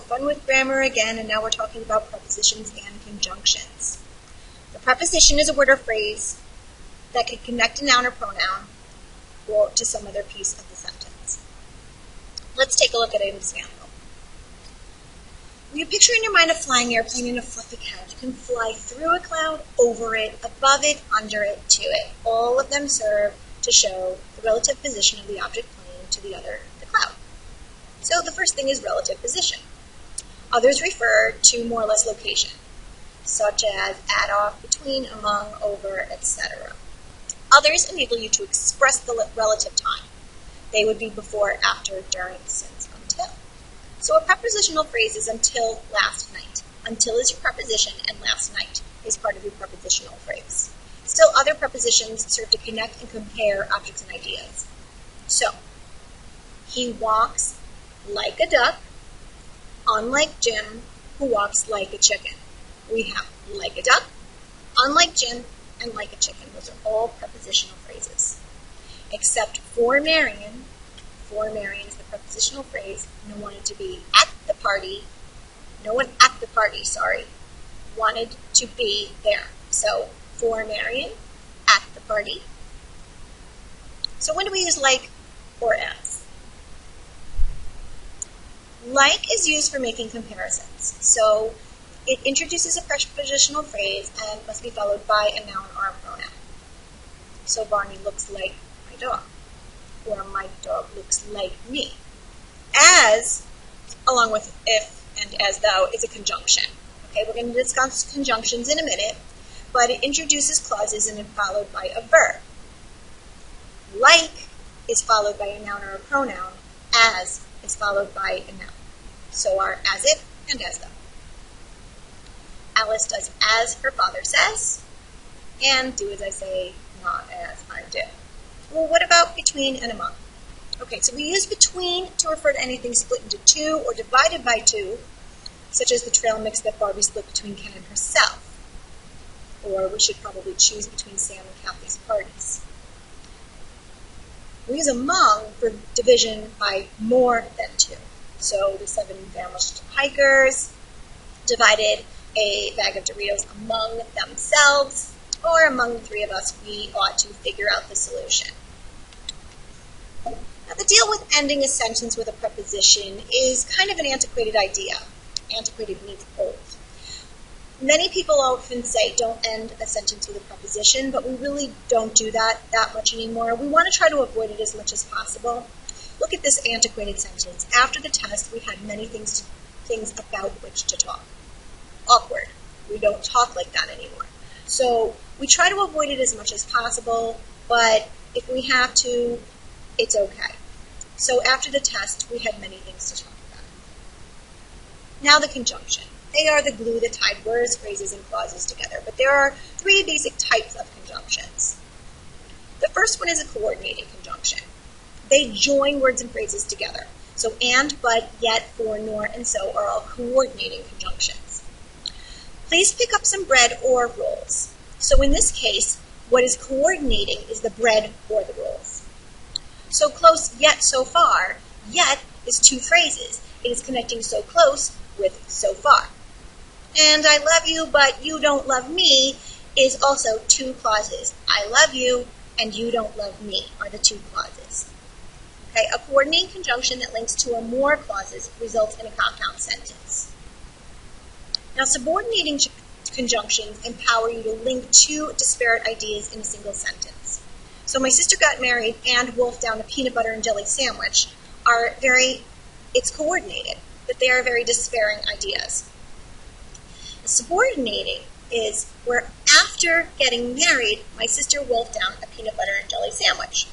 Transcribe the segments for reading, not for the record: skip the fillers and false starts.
fun with grammar again, and now we're talking about prepositions and conjunctions. The preposition is a word or phrase that can connect a noun or pronoun or to some other piece of the sentence. Let's take a look at an example. When you picture in your mind a flying airplane in a fluffy cloud, you can fly through a cloud, over it, above it, under it, to it. All of them serve to show the relative position of the object plane to the cloud. So the first thing is relative position. Others refer to more or less location, such as at, off, between, among, over, etc. Others enable you to express the relative time. They would be before, after, during, since, until. So a prepositional phrase is until last night. Until is your preposition, and last night is part of your prepositional phrase. Still, other prepositions serve to connect and compare objects and ideas. So, he walks like a duck, unlike Jim, who walks like a chicken. We have like a duck, unlike Jim, and like a chicken. Those are all prepositional phrases. Except for Marion. For Marion is the prepositional phrase. No one wanted to be at the party. No one at the party, wanted to be there. So, for Marion, at the party. So when do we use like or as? Like is used for making comparisons. So it introduces a prepositional phrase and must be followed by a noun or a pronoun. So Barney looks like my dog, or my dog looks like me. As, along with if and as though, is a conjunction. Okay, we're going to discuss conjunctions in a minute, but it introduces clauses and is followed by a verb. Like is followed by a noun or a pronoun. As is followed by a noun. So are as if and as though. Alice does as her father says, and do as I say, not as I do. Well, what about between and among? Okay, so we use between to refer to anything split into two or divided by two, such as the trail mix that Barbie split between Ken and herself. Or we should probably choose between Sam and Kathy's parties. We use among for division by more than two. So the 7 famished hikers divided a bag of Doritos among themselves, or among the 3 of us, we ought to figure out the solution. Now, the deal with ending a sentence with a preposition is kind of an antiquated idea. Antiquated means old. Many people often say don't end a sentence with a preposition, but we really don't do that much anymore. We want to try to avoid it as much as possible. Look at this antiquated sentence. After the test, we had many things about which to talk. Awkward. We don't talk like that anymore. So we try to avoid it as much as possible, but if we have to, it's okay. So after the test, we had many things to talk about. Now the conjunction. They are the glue that tied words, phrases, and clauses together. But there are 3 basic types of conjunctions. The first one is a coordinating conjunction. They join words and phrases together. So and, but, yet, for, nor, and so are all coordinating conjunctions. Please pick up some bread or rolls. So in this case, what is coordinating is the bread or the rolls. So close, yet so far. Yet is 2 phrases. It is connecting so close with so far. And I love you, but you don't love me is also 2 clauses. I love you and you don't love me are the 2 clauses. Okay, a coordinating conjunction that links 2 or more clauses results in a compound sentence. Now, subordinating conjunctions empower you to link 2 disparate ideas in a single sentence. So my sister got married and wolfed down a peanut butter and jelly sandwich it's coordinated, but they are very despairing ideas. Subordinating is where after getting married, my sister wolfed down a peanut butter and jelly sandwich.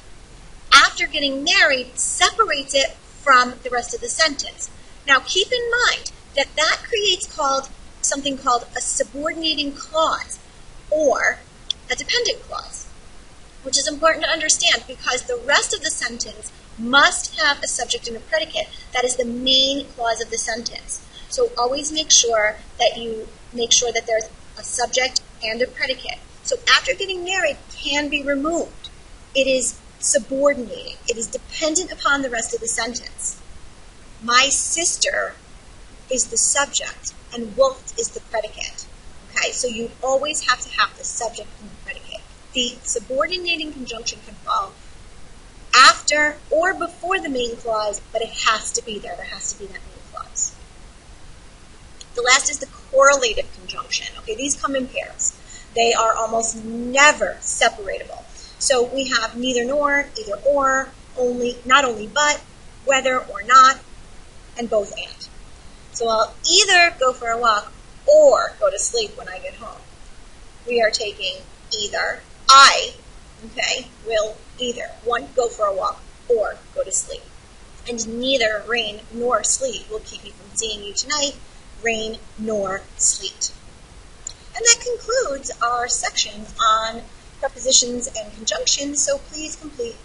After getting married separates it from the rest of the sentence. Now keep in mind that creates something called a subordinating clause or a dependent clause, which is important to understand because the rest of the sentence must have a subject and a predicate. That is the main clause of the sentence. So always make sure that there's a subject and a predicate. So after getting married can be removed. It is subordinating. It is dependent upon the rest of the sentence. My sister is the subject and wolfed is the predicate. Okay, so you always have to have the subject and the predicate. The subordinating conjunction can fall after or before the main clause, but it has to be there. There has to be that main clause. The last is the correlative conjunction. Okay, these come in pairs. They are almost never separable. So we have neither nor, either or, only, not only but, whether or not, and both and. So I'll either go for a walk or go to sleep when I get home. We are taking either. I, okay, will either, one, go for a walk or go to sleep. And neither rain nor sleet will keep me from seeing you tonight, rain nor sleet. And that concludes our section on prepositions and conjunctions, so please complete